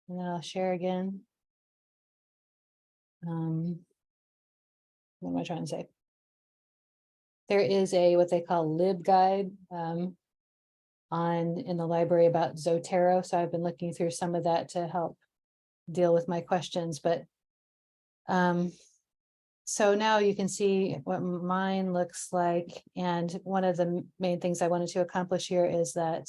And then I'll share again. What am I trying to say? There is a what they call LibGuide in the library about Zotero. So I've been looking through some of that to help deal with my questions. But so now you can see what mine looks like. And one of the main things I wanted to accomplish here is that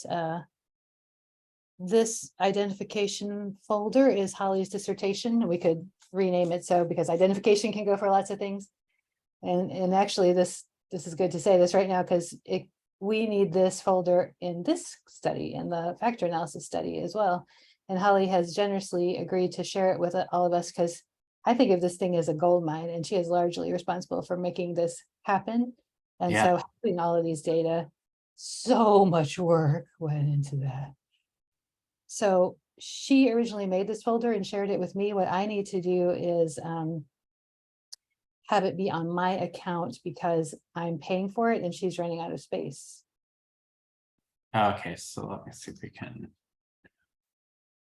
this identification folder is Holly's dissertation. We could rename it so because identification can go for lots of things. And actually this is good to say this right now because we need this folder in this study, in the factor analysis study as well. And Holly has generously agreed to share it with all of us because I think of this thing as a gold mine, and she is largely responsible for making this happen. And so having all of these data, so much work went into that. So she originally made this folder and shared it with me. What I need to do is have it be on my account because I'm paying for it and she's running out of space. Okay, so let me see if we can.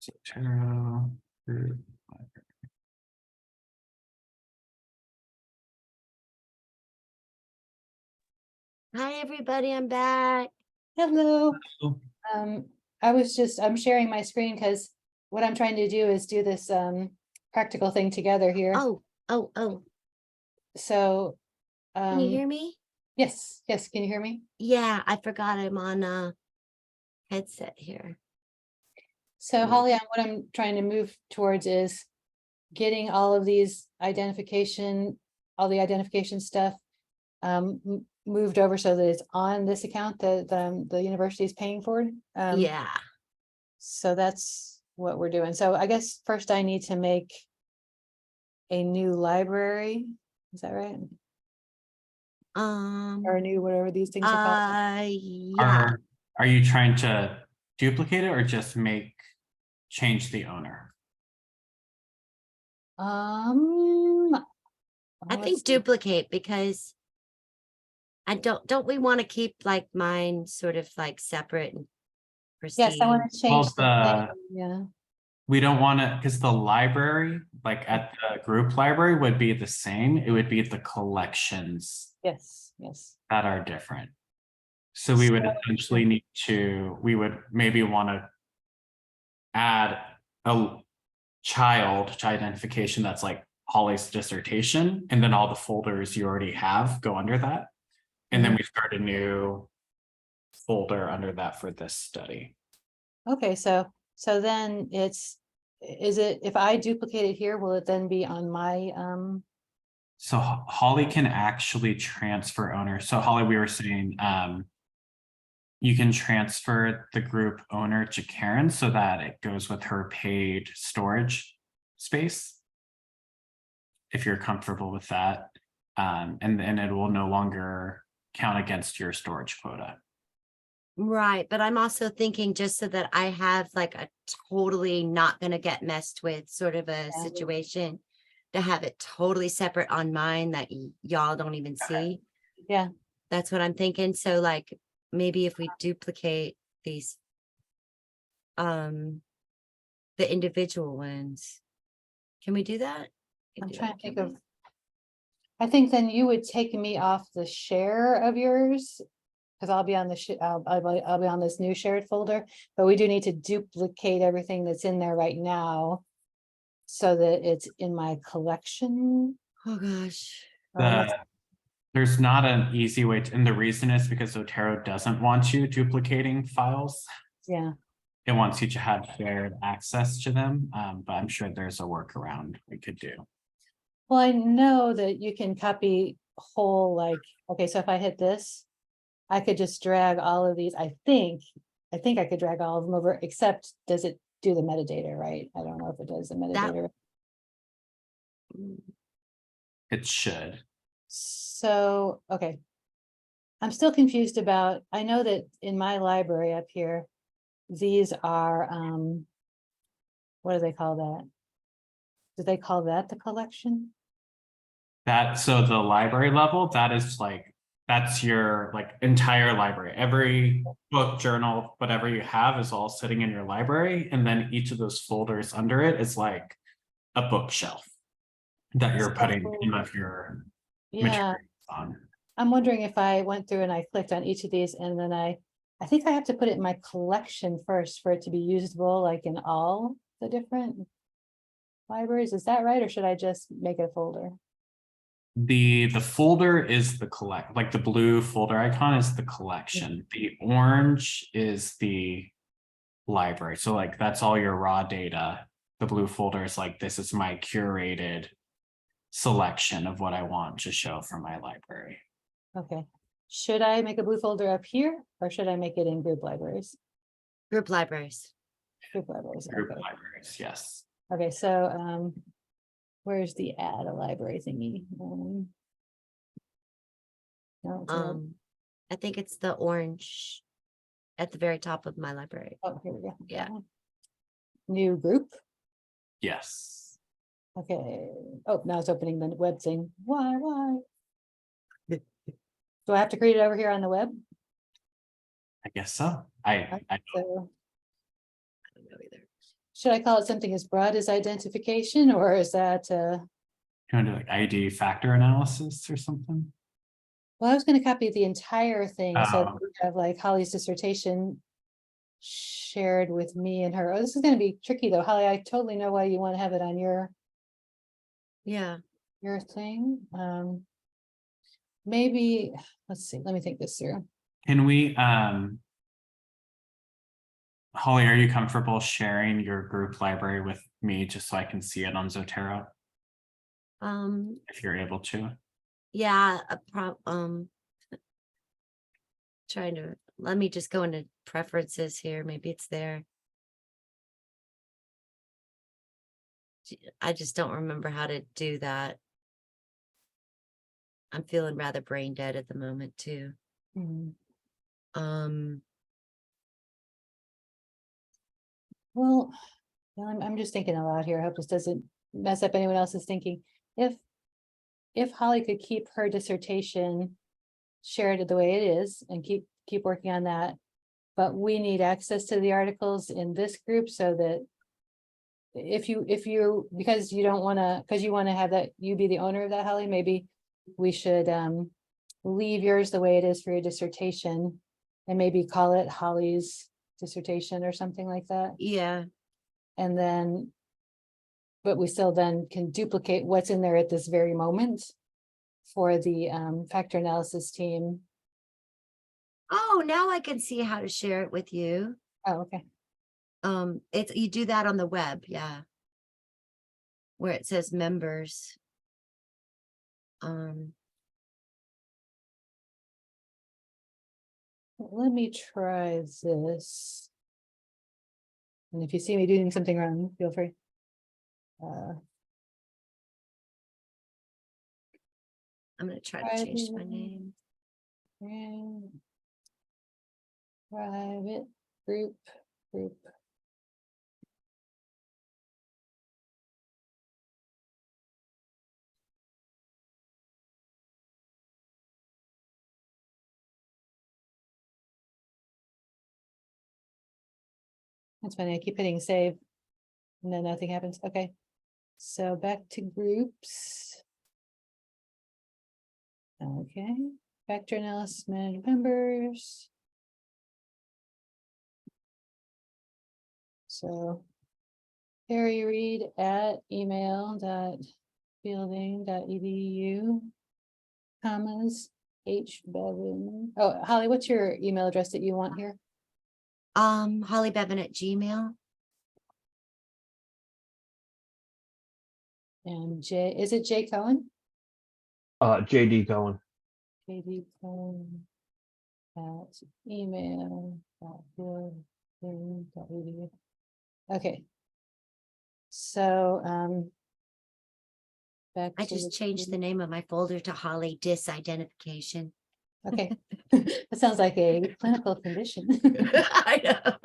Zotero group library. Hi, everybody. I'm back. Hello. Oh. I'm sharing my screen because what I'm trying to do is do this practical thing together here. Oh. So Can you hear me? yes, can you hear me? Yeah, I forgot I'm on a headset here. So Holly, what I'm trying to move towards is getting all the identification stuff moved over so that it's on this account that the university is paying for. Yeah. So that's what we're doing. So I guess first I need to make a new library. Is that right? Or a new whatever these things are called. Yeah. Are you trying to duplicate it or just change the owner? I think let's see. duplicate because don't we want to keep like mine sort of like separate and pristine? Yes, I want to change the yeah. We don't want to, because the library, like at the group library, would be the same. It would be the collections Yes. that are different. So we would essentially we would maybe want to add a child identification that's like Holly's dissertation, and then all the folders you already have go under that. And then we start a new folder under that for this study. Okay, so then if I duplicate it here, will it then be on my So Holly can actually transfer owner. So Holly, we were saying you can transfer the group owner to Karen so that it goes with her paid storage space, if you're comfortable with that. And then it will no longer count against your storage quota. Right, but I'm also thinking just so that I have like a totally not going to get messed with sort of a situation, to have it totally separate on mine that y'all don't even see. Yeah, that's what I'm thinking. So like maybe if we duplicate these the individual ones, can we do that? I'm trying to think of, I think then you would take me off the share of yours because I'll be on the I'll be on this new shared folder, but we do need to duplicate everything that's in there right now so that it's in my collection. Oh gosh. There's not an easy way to, and the reason is because Zotero doesn't want you duplicating files. Yeah. It wants you to have shared access to them, but I'm sure there's a workaround we could do. Well, I know that you can copy whole, like, okay, so if I hit this, I could just drag all of these. I think I could drag all of them over, except does it do the metadata, right? I don't know if it does the metadata. It should. So, okay. I'm still confused about, I know that in my library up here, these are, what do they call that? Do they call that the collection? So the library level, that is like That's your like entire library. Every book, journal, whatever you have is all sitting in your library. And then each of those folders under it is like a bookshelf that you're putting some of your Yeah, materials on. I'm wondering if I went through and I clicked on each of these and then I think I have to put it in my collection first for it to be usable, like in all the different libraries. Is that right? Or should I just make a folder? The folder is the like the blue folder icon is the collection. The orange is the library. So like that's all your raw data. The blue folder is like, this is my curated selection of what I want to show from my library. Okay. Should I make a blue folder up here or should I make it in group libraries? Group libraries. Group libraries. Group Okay. libraries, yes. Okay, so where's the add a library thingy? No, it's not. I think it's the orange at the very top of my library. Oh, here we go. Yeah. New group. Yes. Okay. Oh, now it's opening the web thing. Why? Do I have to create it over here on the web? I guess so. I So I don't know either. should I call it something as broad as identification or is that you want to do like ID factor analysis or something? well, I was gonna copy the entire thing, so that Oh. we have like Holly's dissertation shared with me and her. Oh, this is gonna be tricky though. Holly, I totally know why you want to have it on your Yeah. thing. Maybe, let's see, let me think this through. Can we Holly, are you comfortable sharing your group library with me just so I can see it on Zotero if you're able to? Yeah, trying to, let me just go into preferences here. Maybe it's there. I just don't remember how to do that. I'm feeling rather brain dead at the moment too. Mhm. Well, I'm just thinking aloud here. I hope this doesn't mess up anyone else's thinking. If Holly could keep her dissertation shared the way it is and keep working on that. But we need access to the articles in this group so that if you, because you don't wanna, because you wanna have that, you be the owner of that, Holly, maybe we should leave yours the way it is for your dissertation and maybe call it Holly's dissertation or something like that. Yeah. And then, but we still then can duplicate what's in there at this very moment for the factor analysis team. Oh, now I can see how to share it with you. Oh, okay. It's, you do that on the web, yeah. Where it says members. Let me try this. And if you see me doing something wrong, feel free. I'm gonna try to change my name. Private group. That's funny, I keep hitting save. And then nothing happens, okay. So back to groups. Okay, factor analysis manage members. So Harry Reid at email.fielding.edu, commas, H Bevan. Oh, Holly, what's your email address that you want here? Hollybevan@gmail. And J, is it J Cohen? JD Cohen. JD Cohen at email.fielding.edu. Okay. So, back I to just changed the name of my folder to Holly Disidentification. Okay, that sounds like a clinical condition. I know.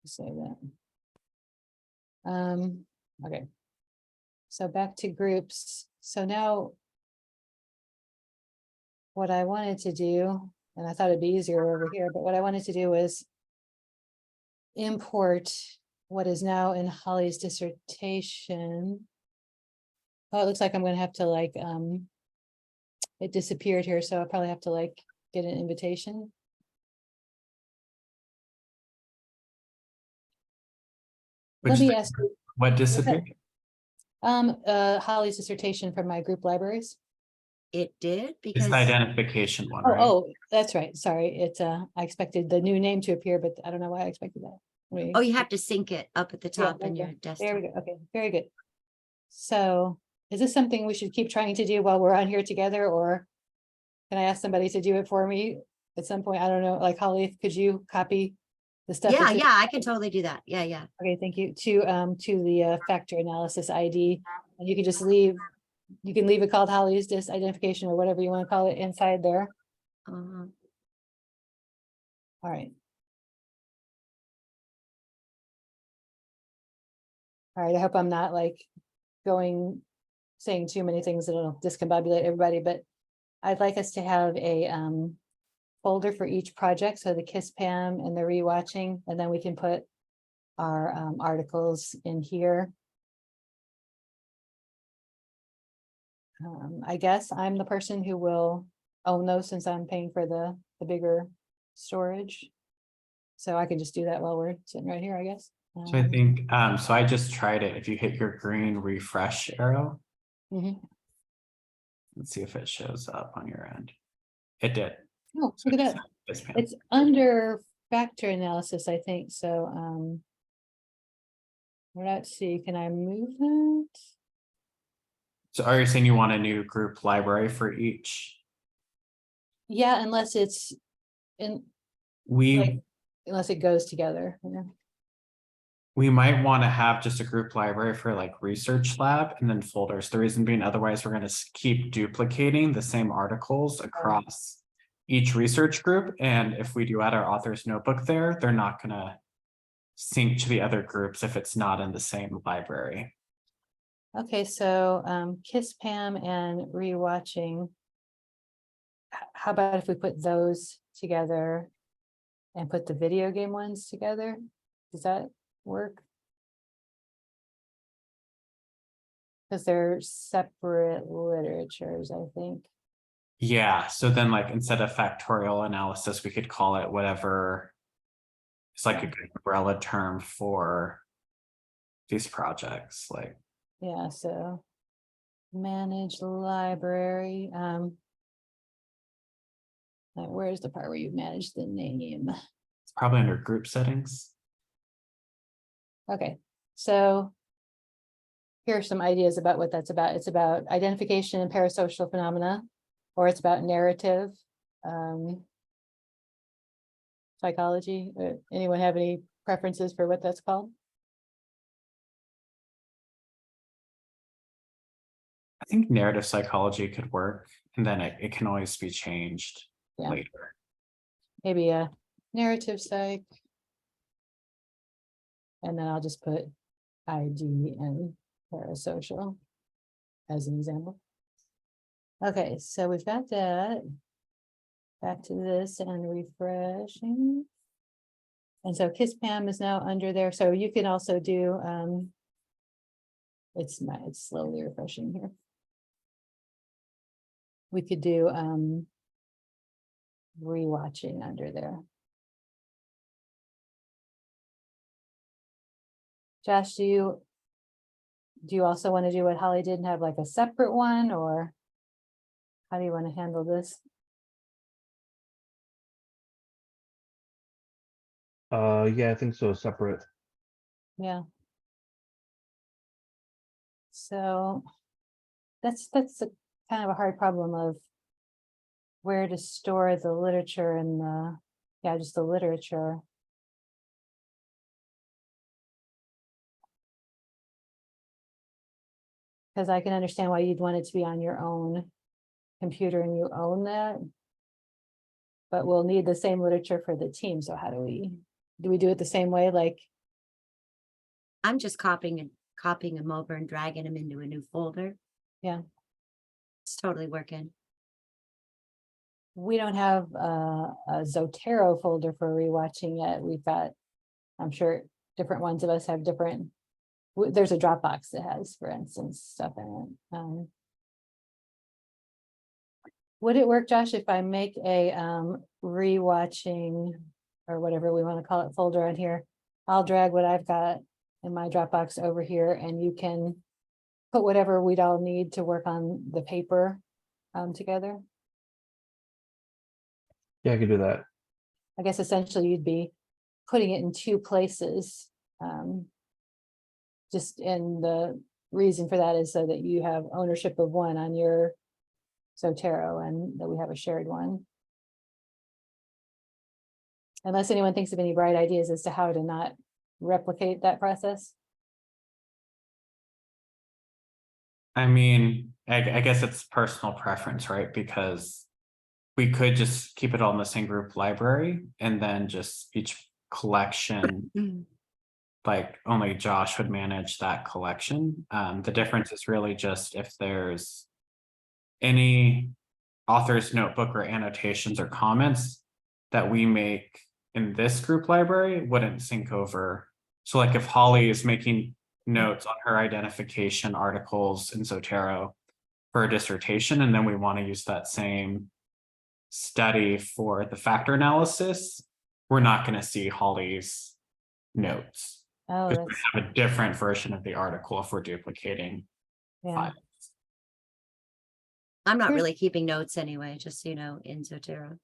Say that. Okay. So back to groups. So now what I wanted to do, and I thought it'd be easier over here, but what I wanted to do was import what is now in Holly's dissertation. Oh, it looks like I'm gonna have to like, it disappeared here, so I'll probably have to like get an invitation. Let me ask you, What disappeared? Holly's dissertation from my group libraries. It did It's because, the identification one, Oh, right? oh, that's right. Sorry. It's, I expected the new name to appear, but I don't know why I expected that. oh, you have to sync it up at the Yeah, top in your okay. There desktop. we go. Okay, very good. So is this something we should keep trying to do while we're on here together, or can I ask somebody to do it for me at some point? I don't know, like Holly, could you copy the stuff? Yeah, that's in- yeah, I can totally do that. Yeah, yeah. Okay, thank you. To the factor analysis ID, and you can just leave, you can leave it called Holly's disidentification or whatever you want to call it inside there. Uh, All right. All right, I hope I'm not like saying too many things that'll discombobulate everybody, but I'd like us to have a folder for each project, so the KISS Pam and the rewatching, and then we can put our articles in here. I guess I'm the person who will own those since I'm paying for the bigger storage. So I can just do that while we're sitting right here, I guess. So I think, so I just tried it. If you hit your green refresh arrow, Mhm. let's see if it shows up on your end. It did. Oh, So look at it's that. this panel. It's under factor analysis, I think, so, let's see, can I move that? So are you saying you want a new group library for each? Yeah, unless it's in, We, like, unless it goes together, yeah. we might want to have just a group library for like research lab and then folders. The reason being, otherwise we're going to keep duplicating the same articles across each research group. And if we do add our author's notebook there, they're not going to sync to the other groups if it's not in the same library. Okay, so KISS Pam and rewatching. How about if we put those together and put the video game ones together? Does that work? Because they're separate literatures, I think. Yeah, so then like instead of factorial analysis, we could call it whatever. It's like a good umbrella term for these projects, like. Yeah, so manage library. Where's the part where you manage the name? It's probably under group settings. Okay, so here are some ideas about what that's about. It's about identification and parasocial phenomena, or it's about narrative psychology. Anyone have any preferences for what that's called? I think narrative psychology could work, and then it can always be changed Yeah. later. Maybe a narrative psych. And then I'll just put ID and parasocial as an example. Okay, so we've got that. Back to this and refreshing. And so KISS Pam is now under there, so you can also do, it's slowly refreshing here. We could do rewatching under there. Josh, do you also want to do what Holly did and have like a separate one, or how do you want to handle this? Yeah, I think so, separate. Yeah. So that's a kind of a hard problem of where to store the literature and the, yeah, just the literature. Because I can understand why you'd want it to be on your own computer and you own that. but we'll need the same literature for the team. So how do we do it the same way? Like, I'm just copying them over and dragging them into a new folder. Yeah. It's totally working. we don't have a Zotero folder for rewatching yet. We've got, I'm sure different ones of us have different, there's a Dropbox that has, for instance, stuff in it. Would it work, Josh, if I make a rewatching or whatever we want to call it folder on here? I'll drag what I've got in my Dropbox over here and you can put whatever we'd all need to work on the paper together. Yeah, I could do that. I guess essentially you'd be putting it in two places. Just in the reason for that is so that you have ownership of one on your Zotero and that we have a shared one. Unless anyone thinks of any bright ideas as to how to not replicate that process. I mean, I guess it's personal preference, right? Because we could just keep it all in the same group library and then just each collection, like only Josh would manage that collection. The difference is really just if there's any author's notebook or annotations or comments that we make in this group library wouldn't sync over. So like if Holly is making notes on her identification articles in Zotero for a dissertation, and then we want to use that same study for the factor analysis, we're not going to see Holly's notes. Oh, Because we that's, have a different version of the article if we're duplicating yeah. files. I'm not Here's- really keeping notes anyway, just so you know, in Zotero.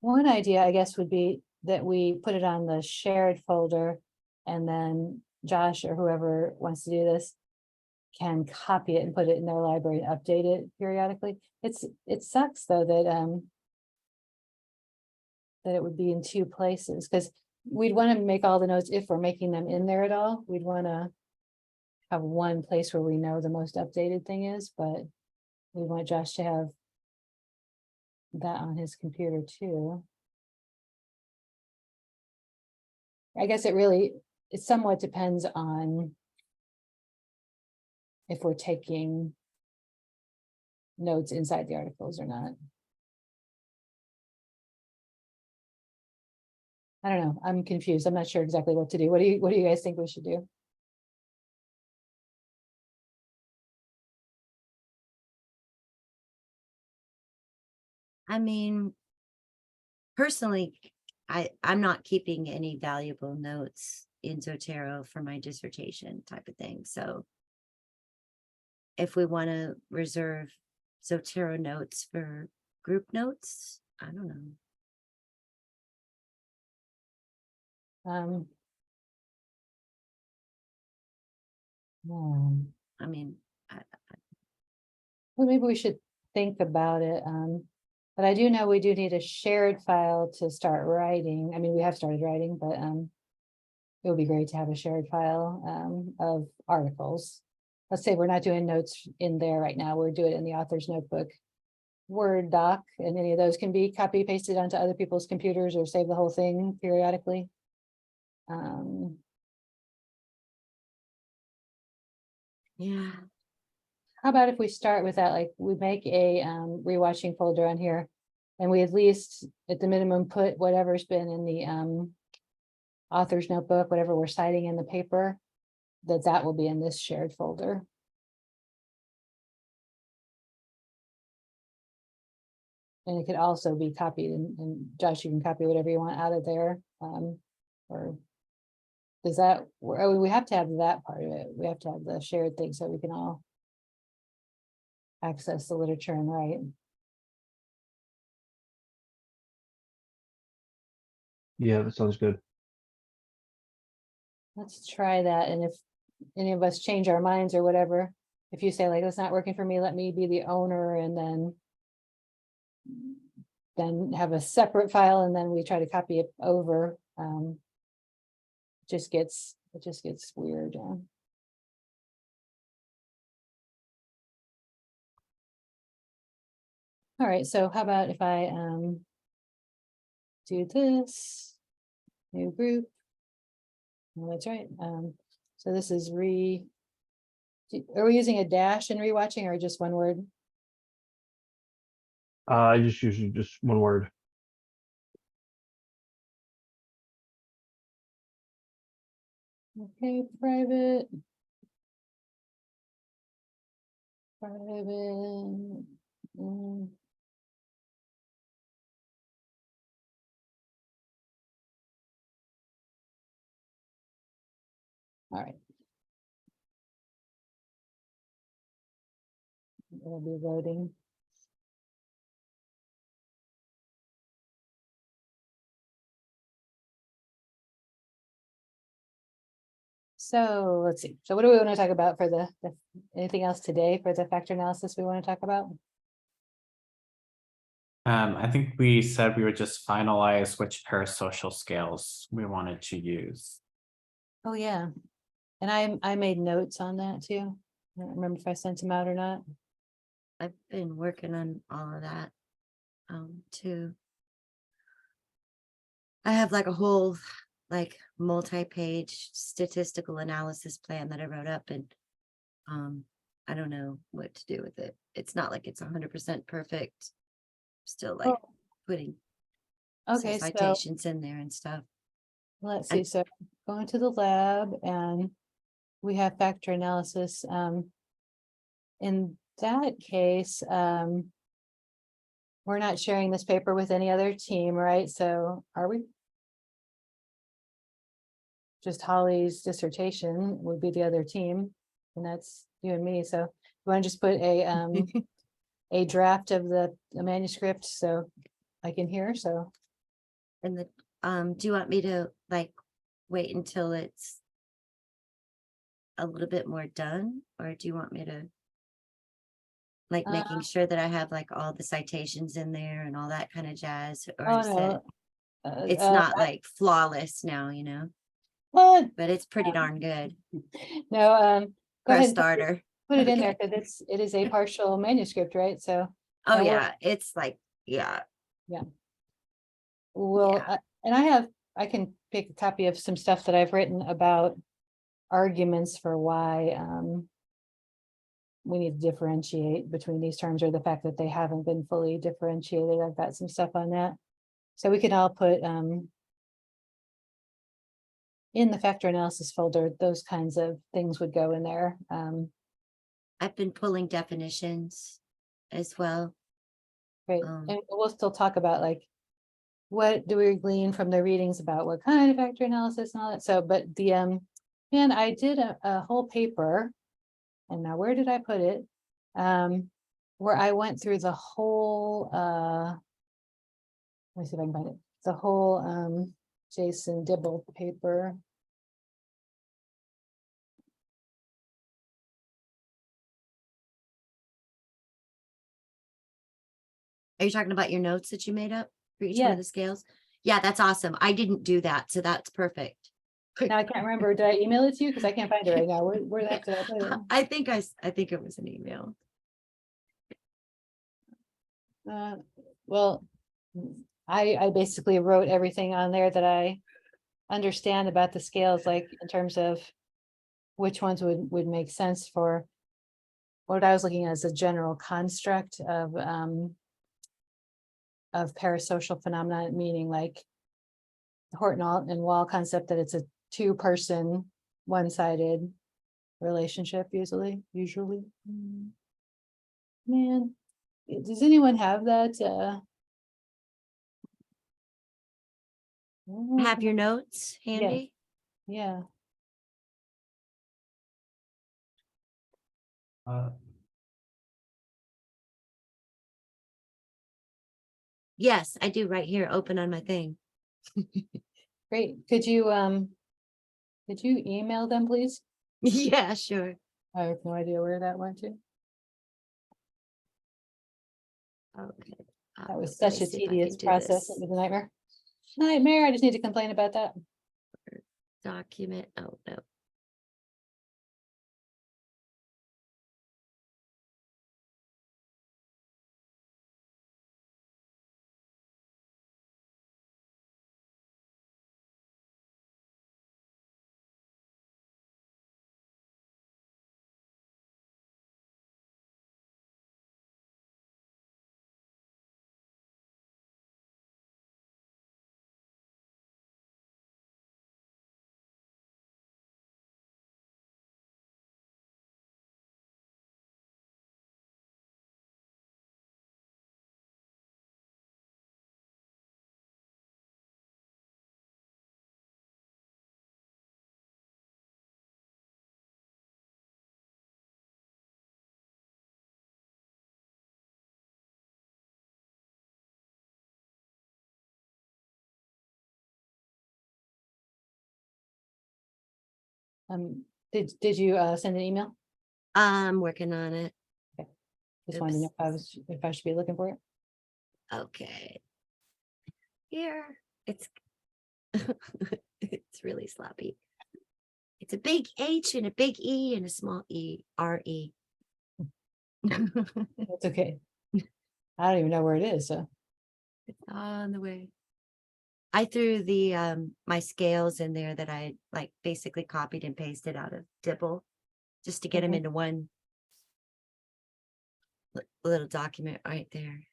One idea, I guess, would be that we put it on the shared folder and then Josh or whoever wants to do this can copy it and put it in their library and update it periodically. It sucks though that that it would be in two places because we'd want to make all the notes if we're making them in there at all. We'd want to have one place where we know the most updated thing is, but we want Josh to have that on his computer too. I guess it somewhat depends on if we're taking notes inside the articles or not. I don't know. I'm confused. I'm not sure exactly what to do. What do you guys think we should do? I mean, personally, I'm not keeping any valuable notes in Zotero for my dissertation type of thing. So if we want to reserve Zotero notes for group notes, I don't know. I mean, Well, maybe we should think about it. But I do know we do need a shared file to start writing. I mean, we have started writing, but it would be great to have a shared file of articles. Let's say we're not doing notes in there right now. We're doing it in the author's notebook Word doc, and any of those can be copy pasted onto other people's computers or save the whole thing periodically. yeah. How about if we start with that, like we make a rewatching folder on here and we at least at the minimum put whatever's been in the author's notebook, whatever we're citing in the paper, that will be in this shared folder. And it could also be copied and Josh, you can copy whatever you want out of there. Or does that, we have to have that part of it. We have to have the shared thing so we can all access the literature and write. Yeah, that sounds good. Let's try that. And if any of us change our minds or whatever, if you say like, that's not working for me, let me be the owner and then have a separate file and then we try to copy it over. It just gets weird. All right, so how about if I do this, new group. Oh, that's right. So this is are we using a dash in rewatching or just one word? I just usually just one word. Okay, private. Private. All right. It'll be loading. So let's see. So what do we want to talk about for anything else today for the factor analysis we want to talk about? I think we said we would just finalize which parasocial scales we wanted to use. Oh, yeah. And I made notes on that too. I don't remember if I sent them out or not. I've been working on all of that too. I have like a whole like multi-page statistical analysis plan that I wrote up, and I don't know what to do with it. It's not like it's 100% perfect. Still like Oh, putting some okay, so citations in there and stuff. let's see. So going to the lab and we have factor analysis. In that case, we're not sharing this paper with any other team, right? So are we? Just Holly's dissertation would be the other team, and that's you and me. So you want to just put a draft of the manuscript so I can hear. So And the do you want me to like wait until it's a little bit more done, or do you want me to like making sure that I have like all the citations in there and all that kind of jazz, or oh is it no, it's not like flawless now, you know, well, but it's pretty darn good no, for go a ahead, starter. put it in there Okay. because it is a partial manuscript, right? So Oh and yeah, it's like yeah. we'll and I can pick a copy of some stuff that I've written about arguments for why we need to differentiate between these terms, or the fact that they haven't been fully differentiated. I've got some stuff on that. So we can all put in the factor analysis folder, those kinds of things would go in there. I've been pulling definitions as well. Great. And we'll still talk about like, what do we glean from the readings about what kind of factor analysis and all that. So, but the, and I did a whole paper, and now where did I put it? Where I went through the whole, let me see if I can find it. The whole, Jason Dibble paper. Are you talking about your notes that you made up for each one Yeah. of the scales? Yeah, that's awesome. I didn't do that, so that's perfect. Now I can't remember, did I email it to you? Because I can't find it right now. Where the heck did I put it? I think I think it was an email. Well, I basically wrote everything on there that I understand about the scales, like in terms of which ones would make sense for what I was looking at as a general construct of parasocial phenomena, meaning like Horton and Wall concept that it's a two-person, one-sided relationship usually. Man, does anyone have that? Have your notes handy? Yeah, Yes, I do right here, open on my thing. great. Could you email them, please? Yeah, sure. I have no idea where that went to. Okay. That was let me such a see if I tedious can do process. this. It was a nightmare. Nightmare. I just need to complain about that. Document. Oh no. Did you send an email? I'm working on it. Just wanted to know if I should be looking for it. Okay. Here, it's it's really sloppy. It's a big H and a big E and a small E, R-E. It's okay. I don't even know where it is, so. It's on the way. I threw the my scales in there that I like basically copied and pasted out of Dibble just to get them Mhm. into one little document right there.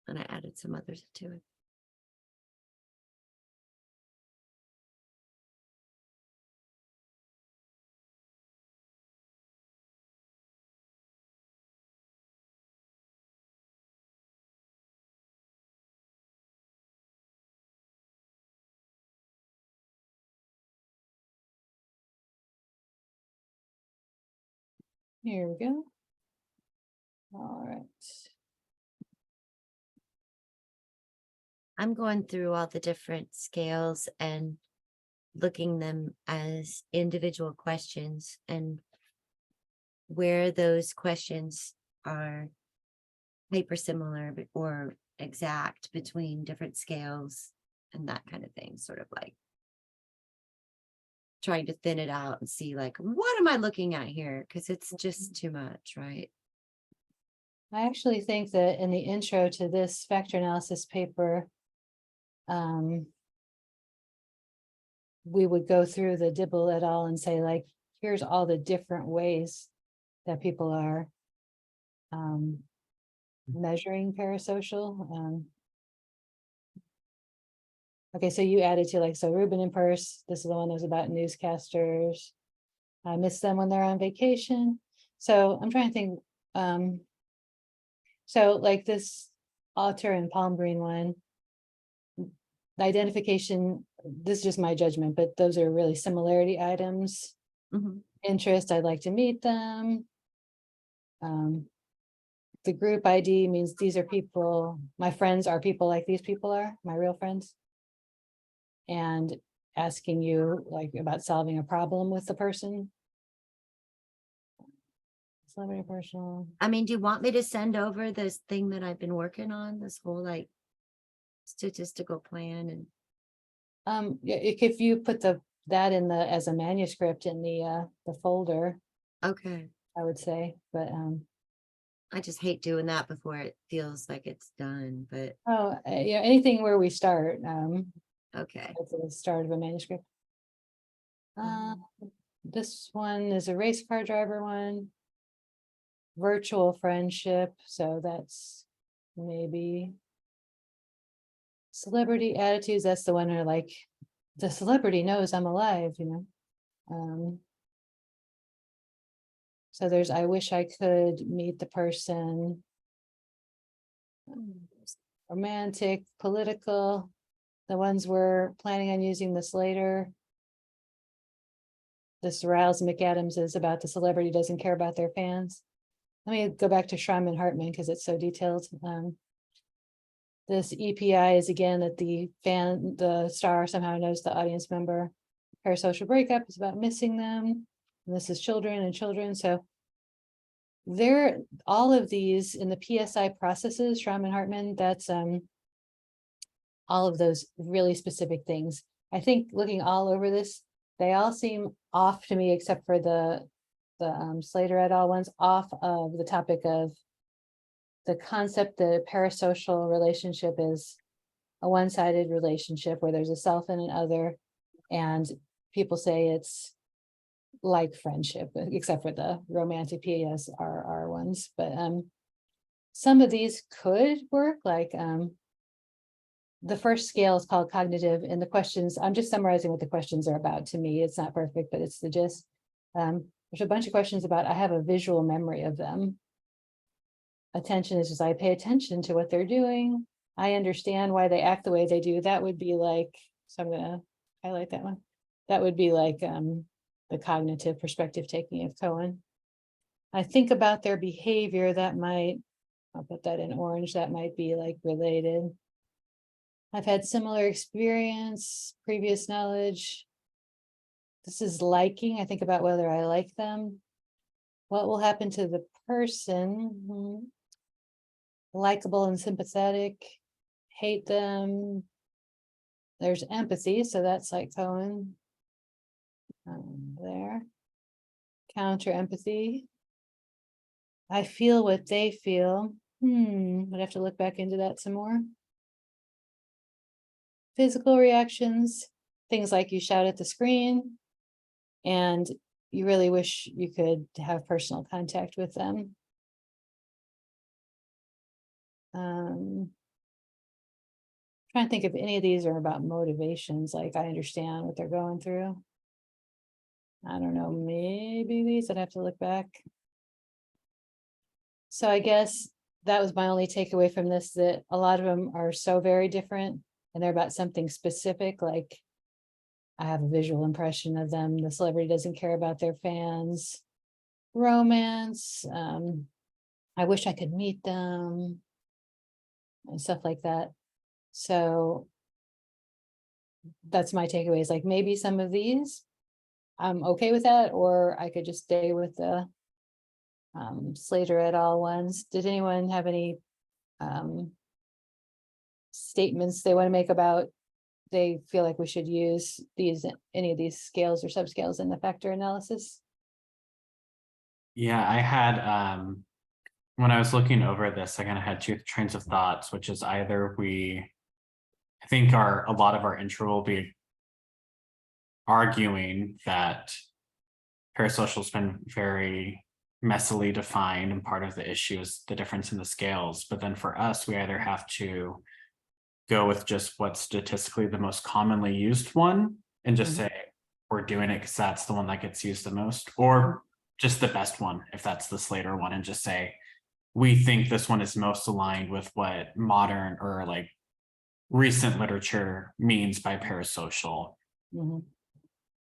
And I added some others to it. Here we go. All right. I'm going through all the different scales and looking them as individual questions and where those questions are hyper similar or exact between different scales and that kind of thing, sort of like trying to thin it out and see like, what am I looking at here? Because it's just too much, right? I actually think that in the intro to this factor analysis paper, we would go through the Dibble et al. And say like, here's all the different ways that people are measuring parasocial. Okay, so you added to like, so Ruben and Peirce, this is the one that was about newscasters. I miss them when they're on vacation. So I'm trying to think, so like this Otter and Palm Green one, the identification, this is just my judgment, but those are really similarity items. Interest, I'd like to meet them. The group ID means these are people, my friends are people like these people are, my real friends. And asking you like about solving a problem with the person. Celebrity personal. I mean, do you want me to send over this thing that I've been working on, this whole like statistical plan and Yeah, if you put that in the, as a manuscript in the folder, okay. I would say, but, I just hate doing that before it feels like it's done, but yeah, anything where we start, okay. at the start of a manuscript. Mhm. This one is a race car driver one. Virtual friendship, so that's maybe. Celebrity attitudes, that's the one where like, the celebrity knows I'm alive, you know? So there's, I wish I could meet the person. Romantic, political, the ones we're planning on using this later. This Riles McAdams is about the celebrity doesn't care about their fans. Let me go back to Schramm Hartman because it's so detailed. This EPI is again that the star somehow knows the audience member. Parasocial breakup is about missing them. And this is children and children, so. There, all of these in the PSI processes, Schramm and Hartman, that's all of those really specific things. I think looking all over this, they all seem off to me, except for the Slater et al. Ones, off of the topic of the concept that a parasocial relationship is a one-sided relationship where there's a self and an other, and people say it's like friendship, except for the romantic PSRR ones, but some of these could work, like the first scale is called cognitive, and the questions, I'm just summarizing what the questions are about. To me, it's not perfect, but it's the gist. There's a bunch of questions about, I have a visual memory of them. Attention is just, I pay attention to what they're doing. I understand why they act the way they do. That would be like, so I'm gonna highlight that one. That would be like the cognitive perspective taking of Cohen. I think about their behavior, that might, I'll put that in orange, that might be like related. I've had similar experience, previous knowledge. This is liking. I think about whether I like them. What will happen to the person? Likable and sympathetic, hate them. There's empathy, so that's like Cohen. There. Counter empathy. I feel what they feel. I'd have to look back into that some more. Physical reactions, things like you shout at the screen and you really wish you could have personal contact with them. Trying to think if any of these are about motivations, like I understand what they're going through. I don't know, maybe these, I'd have to look back. So I guess that was my only takeaway from this, that a lot of them are so very different and they're about something specific, like I have a visual impression of them. The celebrity doesn't care about their fans. Romance, I wish I could meet them and stuff like that. So that's my takeaways, like maybe some of these I'm okay with that, or I could just stay with the Slater et al. Ones. Did anyone have any statements they want to make about they feel like we should use these, any of these scales or subscales in the factor analysis? Yeah, I had, when I was looking over this, I kind of had two trains of thoughts, which is either I think a lot of our intro will be arguing that parasocial has been very messily defined, and part of the issue is the difference in the scales. But then for us, we either have to go with just what's statistically the most commonly used one and just say we're doing it because that's the one that gets used the most, or just the best one if that's the Slater one, and just say we think this one is most aligned with what modern or like recent literature means by parasocial.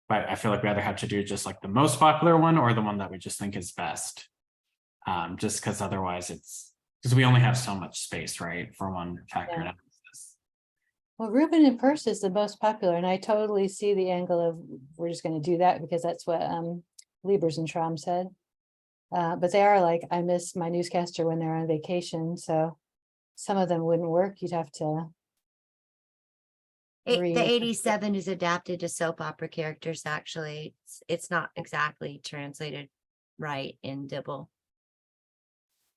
But I feel like we either have to do just like the most popular one or the one that we just think is best. Just because otherwise because we only have so much space, right, for one factor analysis. Well, Rubin and Peirce is the most popular, and I totally see the angle of we're just going to do that because that's what Liebers and Schramm said. But they are like, I miss my newscaster when they're on vacation, so some of them wouldn't work. You'd have to. The read. 87 is adapted to soap opera characters, actually. It's not exactly translated right in Dibble.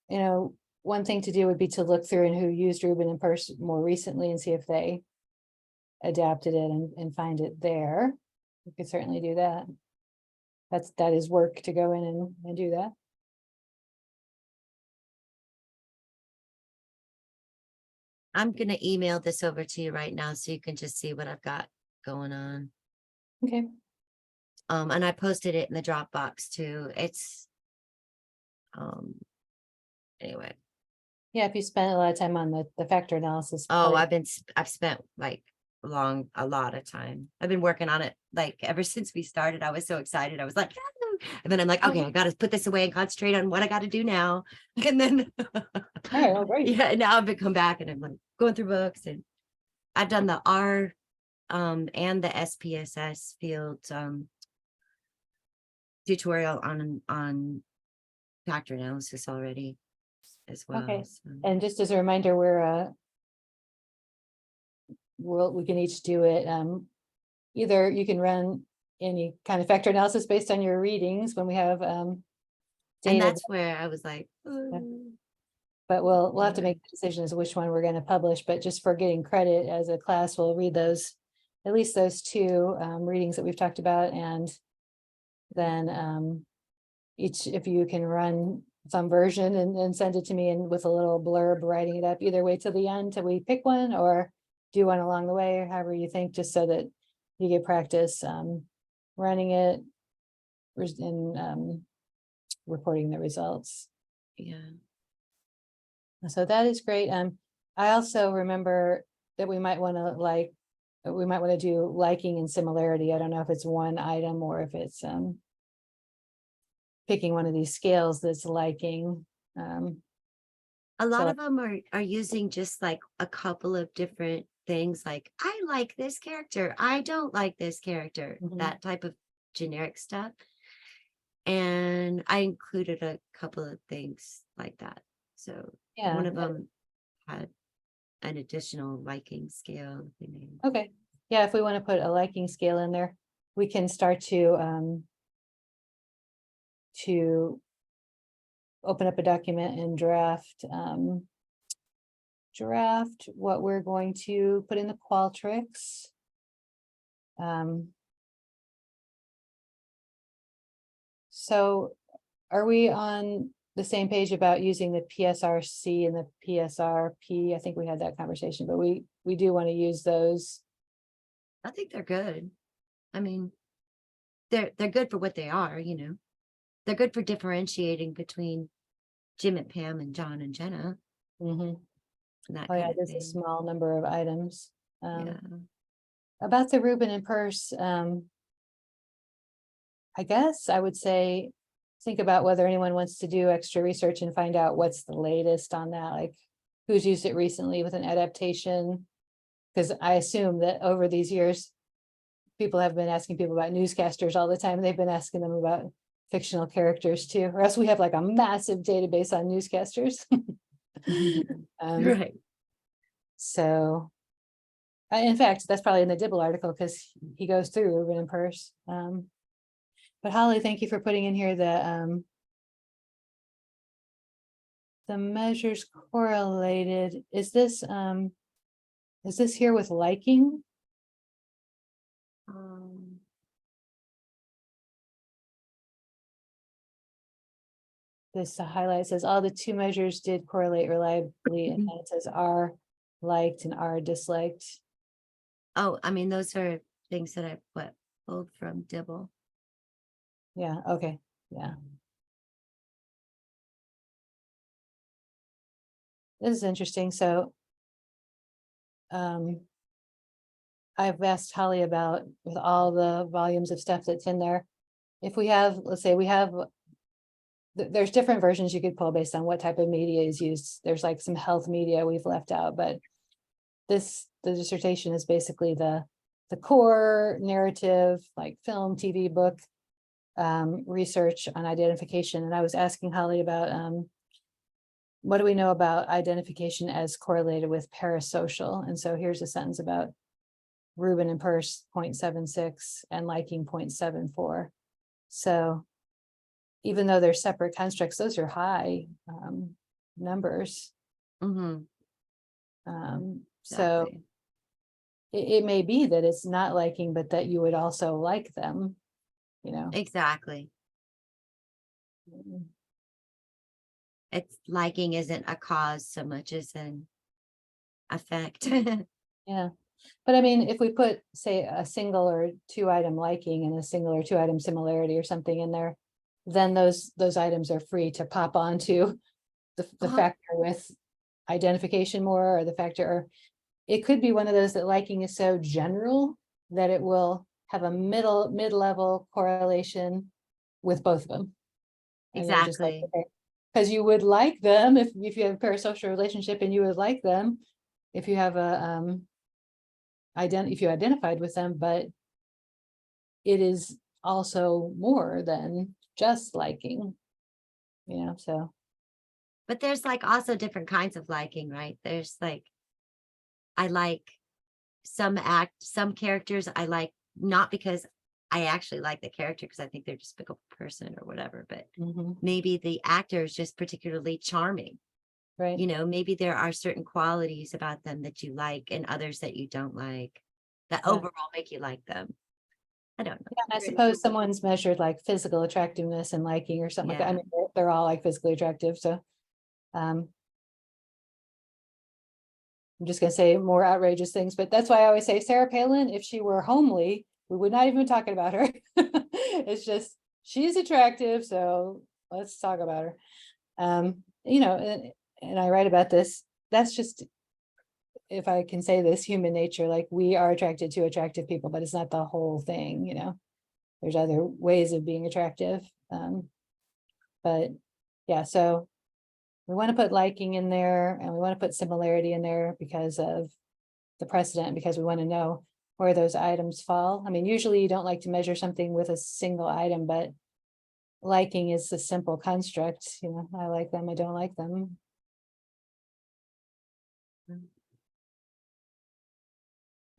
You know, one thing to do would be to look through and who used Rubin and Peirce more recently and see if they adapted it and find it there. You could certainly do that. That is work to go in and do that. I'm gonna email this over to you right now so you can just see what I've got going on. Okay. And I posted it in the Dropbox too. It's anyway. Yeah, if you spend a lot of time on the factor analysis. Oh, part. I've spent like a lot of time. I've been working on it like ever since we started. I was so excited. I was like, "Ah," and then I'm like, okay, I gotta put this away and concentrate on what I gotta do now. And then All right, well, great. yeah, now I've come back and I'm like going through books, and I've done the R and the SPSS field tutorial on factor analysis already as well. Okay. So. And just as a reminder, we can each do it. Either you can run any kind of factor analysis based on your readings when we have And data, that's where I was like, but we'll have to Anyway. make the decision as which one we're going to publish. But just for getting credit as a class, we'll read those, at least those two readings that we've talked about, and then each, if you can run some version and send it to me and with a little blurb writing it up, either wait till the end till we pick one or do one along the way, or however you think, just so that you get practice running it and reporting the results. Yeah. So that is great. I also remember that we might want to do liking and similarity. I don't know if it's one item or if it's picking one of these scales that's liking. A lot So- of them are using just like a couple of different things like, I like this character, I don't like this character, Mhm. that type of generic stuff. And I included a couple of things like that. So Yeah. one of them had an additional liking scale. They made. Okay, yeah, if we want to put a liking scale in there, we can start to open up a document and draft what we're going to put in the Qualtrics. So are we on the same page about using the PSRC and the PSRP? I think we had that conversation, but we do want to use those. I think they're good. I mean, they're good for what they are, you know. They're good for differentiating between Jim and Pam and John and Jenna Mhm. and that Oh yeah, kind of there's a thing. small number of items. Yeah. About the Reuben and Purse, I guess I would say, think about whether anyone wants to do extra research and find out what's the latest on that, like who's used it recently with an adaptation. Because I assume that over these years, people have been asking people about newscasters all the time. They've been asking them about fictional characters too, or else we have like a massive database on newscasters. Right. So, in fact, that's probably in the Dibble article because he goes through Reuben and Purse. But Holly, thank you for putting in here the measures correlated. Is this here with liking? This highlight says all the two measures did correlate reliably, and then it says are liked and are disliked. Oh, I mean, those are things that I pulled from Dibble. Yeah, okay, yeah. This is interesting, so I've asked Holly about with all the volumes of stuff that's in there. If we have, let's say we have, there's different versions you could pull based on what type of media is used. There's like some health media we've left out, but the dissertation is basically the core narrative, like film, TV, book, research on identification. And I was asking Holly about what do we know about identification as correlated with parasocial? And so here's a sentence about Reuben and Purse 0.76 and liking 0.74. So even though they're separate constructs, those are high numbers. Mm-hmm. So Exactly. it may be that it's not liking, but that you would also like them, you know. Exactly. It's liking isn't a cause so much as an effect. Yeah, but I mean, if we put, say, a single or two item liking and a single or two item similarity or something in there, then those items are free to pop onto the factor with identification more, or the factor, or it could be one of those that liking is so general that it will have a mid-level correlation with both of them. Exactly. Because you would like them if you have a parasocial relationship, and you would like them if you have a if you identified with them, but it is also more than just liking, you know, so. But there's like also different kinds of liking, right? There's like, I like some characters I like, not because I actually like the character because I think they're just a good person or whatever, but Mhm. maybe the actor is just particularly charming. Right. You know, maybe there are certain qualities about them that you like and others that you don't like that Yeah. overall make you like them. I don't know. I suppose someone's measured like physical attractiveness and liking or something like that. I Yeah. mean, they're all like physically attractive, so. I'm just gonna say more outrageous things, but that's why I always say Sarah Palin, if she were homely, we would not even be talking about her. It's just, she's attractive, so let's talk about her. You know, and I write about this, that's just, if I can say this, human nature, like we are attracted to attractive people, but it's not the whole thing, you know. There's other ways of being attractive. But yeah, so we want to put liking in there and we want to put similarity in there because of the precedent because we want to know where those items fall. I mean, usually you don't like to measure something with a single item, but liking is a simple construct, you know, I like them, I don't like them.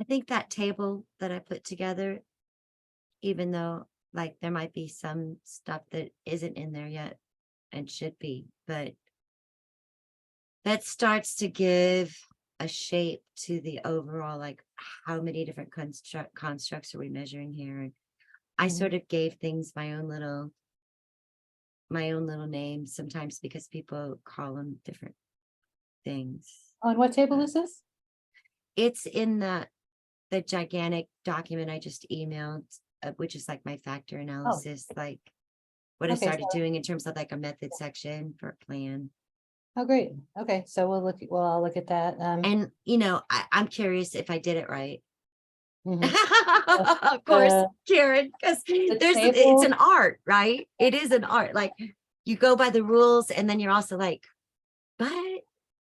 I think that table that I put together, even though like there might be some stuff that isn't in there yet and should be, but that starts to give a shape to the overall, like how many different constructs are we measuring here? And I Mhm. sort of gave things my own little name sometimes because people call them different things. On what table is this? It's in the gigantic document I just emailed, which is like my factor analysis, like what I Okay, started so- doing in terms of like a method section for a plan. Oh, great, okay, so I'll look at that, And, I'm curious if I did it right. mhm. Of course, the- Karen, because it's table- an art, right? It is an art. Like you go by the rules and then you're also like, but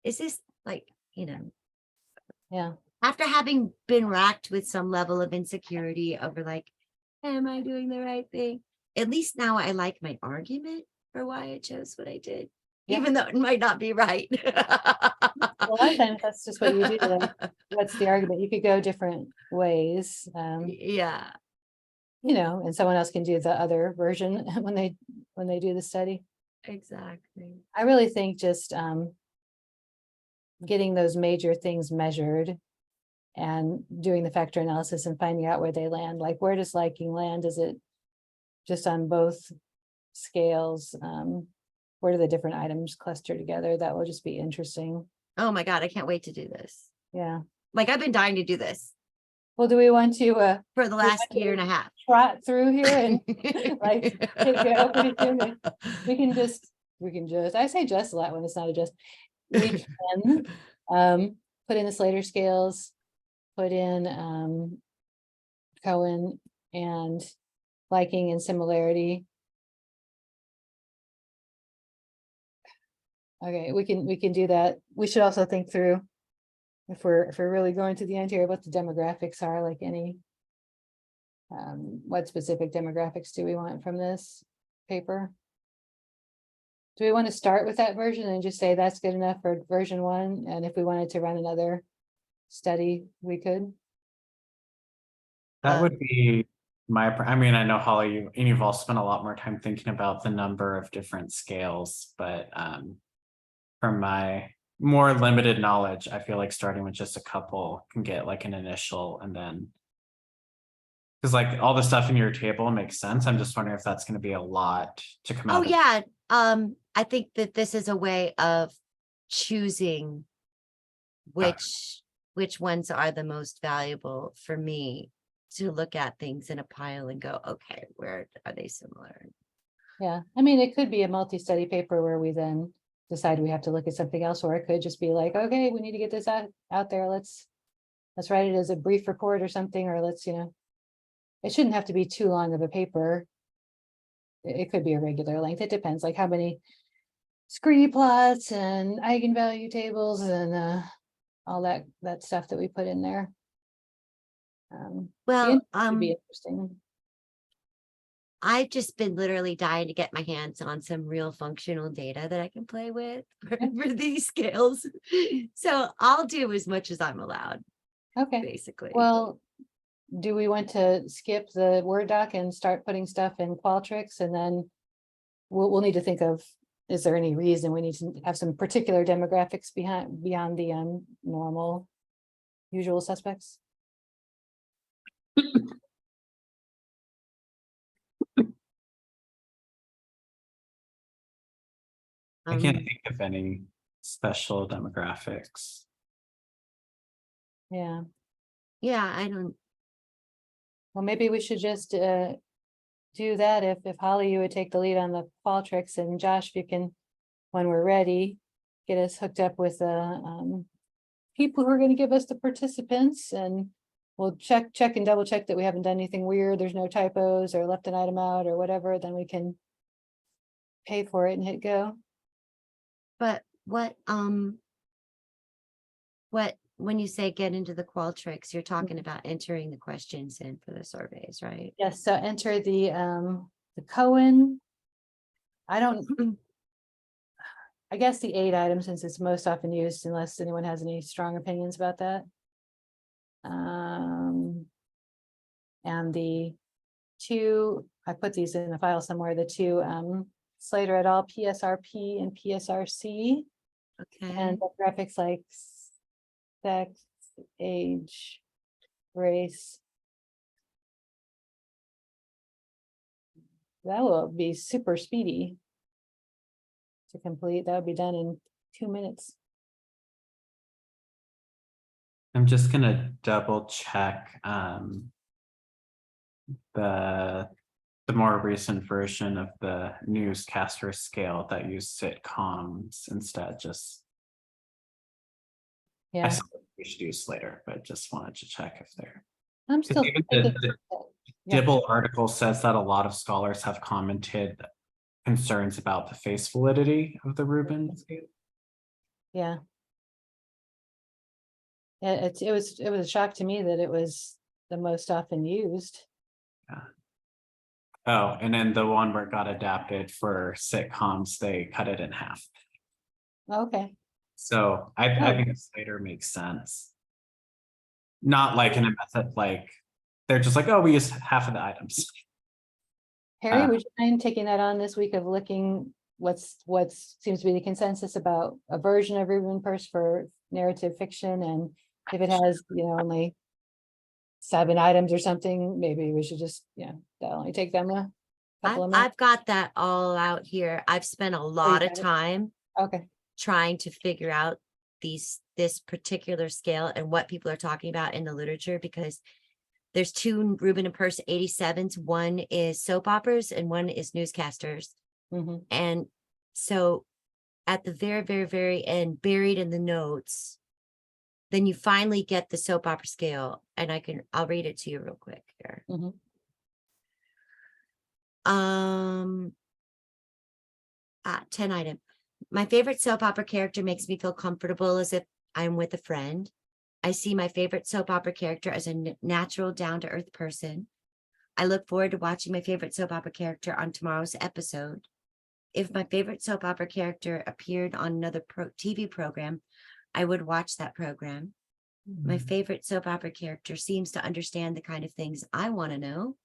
is this like, yeah, after having been racked with some level of insecurity over like, am I doing the right thing? At least now I like my argument for why I chose what I did, Yeah. even though it might not be right. a lot of times that's just what you do, like, what's the argument, you could go different ways, Yeah, you know, and someone else can do the other version when they do the study. exactly. I really think just getting those major things measured and doing the factor analysis and finding out where they land, like where does liking land? Is it just on both scales? Where do the different items cluster together? That will just be interesting. Oh my God, I can't wait to do this. Yeah. Like I've been dying to do this Well, do we want to for the last want to year and a half. trot through here and like get go pretty soon? We can just, I say just a lot when it's not a just. We can put in the Slater scales, put in Cohen and liking and similarity. Okay, we can do that. We should also think through if we're really going to the end here, what the demographics are, like any what specific demographics do we want from this paper? Do we want to start with that version and just say that's good enough for version 1? And if we wanted to run another study, we could. That would be I mean, I know Holly, you've all spent a lot more time thinking about the number of different scales, but from my more limited knowledge, I feel like starting with just a couple can get like an initial and then. Because like all the stuff in your table makes sense. I'm just wondering if that's going to be a lot to come out. Oh of- yeah, I think that this is a way of choosing which ones are the most valuable for me to look at things in a pile and go, okay, where are they similar? Yeah, I mean, it could be a multi-study paper where we then decide we have to look at something else, or it could just be like, okay, we need to get this out there. Let's write it as a brief report or something, or let's, it shouldn't have to be too long of a paper. It could be a regular length. It depends, like how many scree plots and eigenvalue tables and all that stuff that we put in there. Well, Would be interesting. I've just been literally dying to get my hands on some real functional data that I can play with for these scales. So I'll do as much as I'm allowed, Okay, basically. well, do we want to skip the Word doc and start putting stuff in Qualtrics, and then we'll need to think of, is there any reason we need to have some particular demographics beyond the normal usual suspects? I can't Um, think of any special demographics. Yeah, yeah, I don't, well, maybe we should just do that if Holly, you would take the lead on the Qualtrics, and Josh, if you can, when we're ready, get us hooked up with the people who are going to give us the participants, and we'll check and double check that we haven't done anything weird, there's no typos or left an item out or whatever, then we can pay for it and hit go. but what when you say get into the Qualtrics, you're talking about entering the questions in for the surveys, right? Yes, so enter the Cohen. I guess the 8 items, since it's most often used, unless anyone has any strong opinions about that. And the 2, I put these in a file somewhere, the 2 Slater et al. PSRP and PSRC, Okay, and the graphics like sex, age, race. That will be super speedy to complete. That would be done in 2 minutes. I'm just gonna double check the more recent version of the newscaster scale that used sitcoms instead. Just I Yeah, said we should use Slater, but just wanted to check if they're. I'm 'Cause still even thinking. the Yeah. Dibble article says that a lot of scholars have commented concerns about the face validity of the Rubin scale. Yeah. Yeah, it was a shock to me that it was the most often used. Oh, and then the one where it got adapted for sitcoms, they cut it in half. Okay, So I Oh. think Slater makes sense. Not like in a method like, they're just like, oh, we use half of the items. Harry, Uh, would you mind taking that on this week of looking what's seems to be the consensus about a version of Reuben Purse for narrative fiction, and if it has, only 7 items or something, maybe we should just, that'll only take them a couple of minutes. I've got that all out here. I've spent a lot of got it? time Okay, trying to figure out this particular scale and what people are talking about in the literature, because there's 2 Reuben and Purse 87s. One is soap operas and one is newscasters. mhm. And so at the very, very, very end, buried in the notes, then you finally get the soap opera scale. And I'll read it to you real quick here. Mhm. 10 item. My favorite soap opera character makes me feel comfortable as if I'm with a friend. I see my favorite soap opera character as a natural, down-to-earth person. I look forward to watching my favorite soap opera character on tomorrow's episode. If my favorite soap opera character appeared on another TV program, I would watch that program. My favorite soap opera character seems to understand the kind of things I want to know.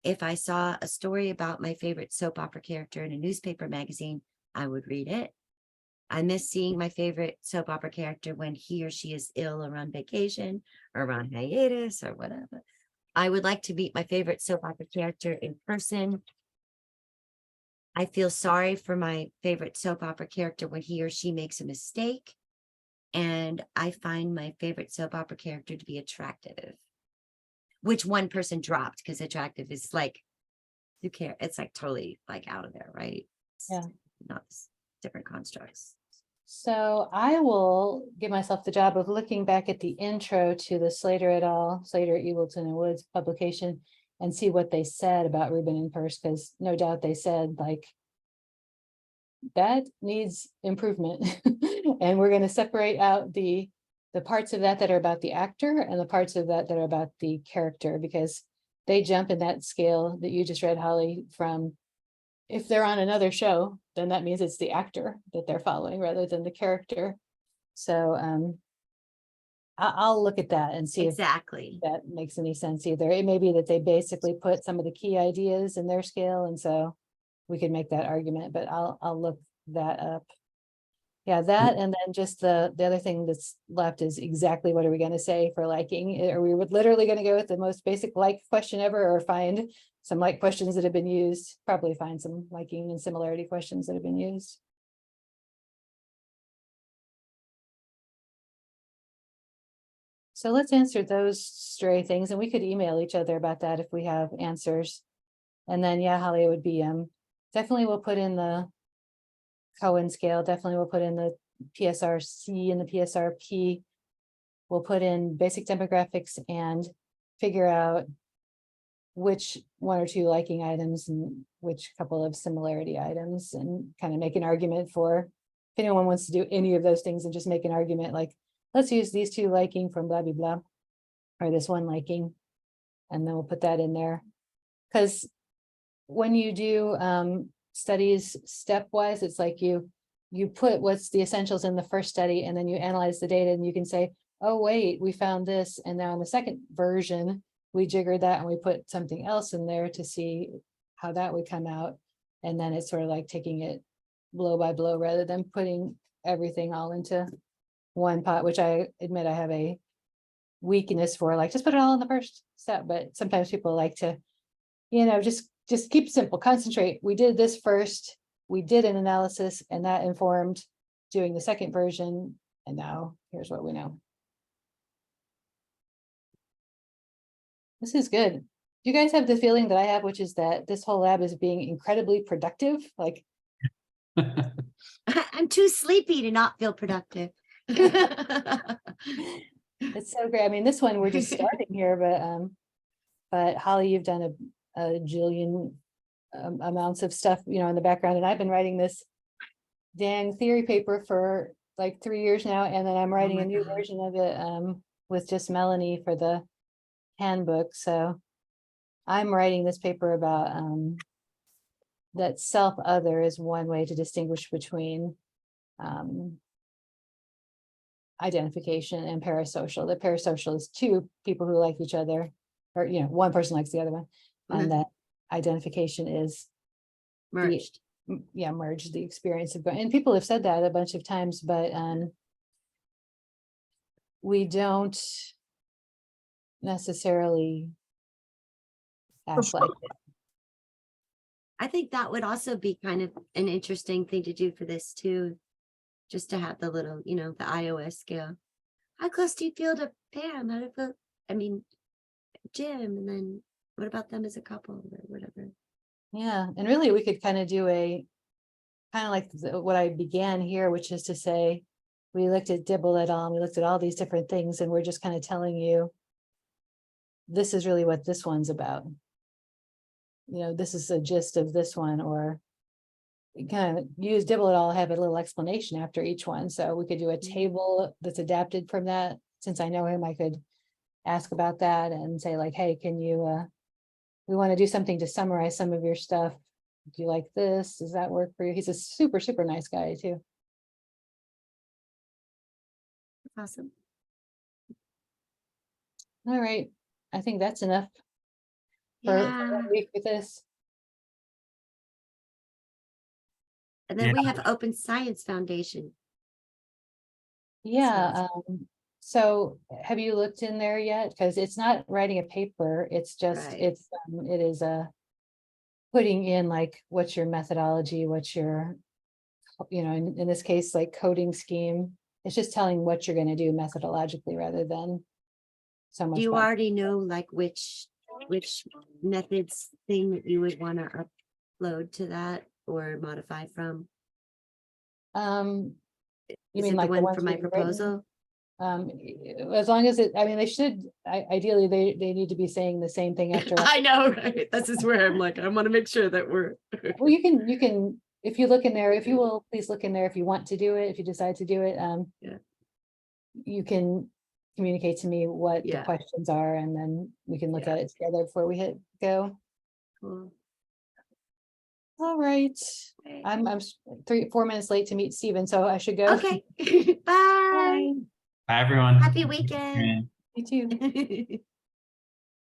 If I saw a story about my favorite soap opera character in a newspaper magazine, I would read it. I miss seeing my favorite soap opera character when he or she is ill or on vacation or on hiatus or whatever. I would like to meet my favorite soap opera character in person. I feel sorry for my favorite soap opera character when he or she makes a mistake. And I find my favorite soap opera character to be attractive, which one person dropped because attractive is like, who cares? It's like totally like out of there, right? It's Yeah. not different constructs. So I will give myself the job of looking back at the intro to the Slater et al., Slater, Eagleton and Woods publication, and see what they said about Reuben and Purse, because no doubt they said like, that needs improvement. And we're going to separate out the parts of that are about the actor and the parts of that are about the character, because they jump in that scale that you just read, Holly, from if they're on another show, then that means it's the actor that they're following rather than the character. So I'll look at that and see Exactly. if that makes any sense either. It may be that they basically put some of the key ideas in their scale, and so we could make that argument, but I'll look that up. Yeah, that, and then just the other thing that's left is exactly what are we gonna say for liking? Are we literally gonna go with the most basic like question ever, or find some like questions that have been used? Probably find some liking and similarity questions that have been used. So let's answer those stray things, and we could email each other about that if we have answers. And then, yeah, Holly, it would be, definitely we'll put in the Cohen scale, definitely we'll put in the PSRC and the PSRP. We'll put in basic demographics and figure out which 1 or 2 liking items and which couple of similarity items, and kind of make an argument for, if anyone wants to do any of those things and just make an argument like, let's use these two liking from blah, blah, blah. Or this one liking. And then we'll put that in there. Because when you do studies stepwise, it's like you put what's the essentials in the first study, and then you analyze the data, and you can say, oh, wait, we found this. And now in the second version, we jiggered that and we put something else in there to see how that would come out. And then it's sort of like taking it blow by blow rather than putting everything all into one pot, which I admit I have a weakness for, like, just put it all in the first step. But sometimes people like to, just keep simple, concentrate. We did this first, we did an analysis, and that informed doing the second version. And now here's what we know. This is good. Do you guys have the feeling that I have, which is that this whole lab is being incredibly productive? Like, I'm too sleepy to not feel productive. it's so great. I mean, this one, we're just starting here, but Holly, you've done a jillion amounts of stuff, in the background, and I've been writing this dang theory paper for like 3 years now, and then I'm writing my a new God. version of it with just Melanie for the handbook. So I'm writing this paper about that self-other is one way to distinguish between identification and parasocial. The parasocial is two people who like each other, or one person likes the other one, and that identification is Merged. merge the experience of going. And people have said that a bunch of times, but we don't necessarily act like it. I think that would also be kind of an interesting thing to do for this too. Just to have the little, the iOS scale. How close do you feel to Pam? How do you feel? I mean, Jim, and then what about them as a couple or whatever? Yeah, and really we could kind of do a kind of like what I began here, which is to say, we looked at Dibble et al. We looked at all these different things, and we're just kind of telling you, this is really what this one's about. This is the gist of this one, or kind of use Dibble et al. Have a little explanation after each one. So we could do a table that's adapted from that. Since I know him, I could ask about that and say like, hey, can you, we want to do something to summarize some of your stuff. Do you like this? Does that work for you? He's a super, super nice guy too. Awesome. All right. I think that's enough for Yeah. 1 week with this. And then we Yeah. have Open Science Foundation. Yeah. So have you looked in there yet? Because it's not writing a paper. It's just, Right. it is putting in like, what's your methodology? What's your, in this case, like coding scheme. It's just telling what you're going to do methodologically rather than so much. Do you about- already know like which methods thing that you would want to upload to that or modify from? You Is mean it like the the one ones for my we've written? proposal? As long as they should, ideally, they need to be saying the same thing after. I know, right? This is where I'm like, I want to make sure that we're. Well, you can, if you look in there, if you will, please look in there if you want to do it, if you decide to do it. Yeah. You can communicate to me what the Yeah. questions are, and then we can look Yeah. at it together before we hit go. Cool. All right. Okay. I'm 4 minutes late to meet Steven, so I should go. Okay. Bye. Bye. Bye, everyone. Happy weekend. And- You too.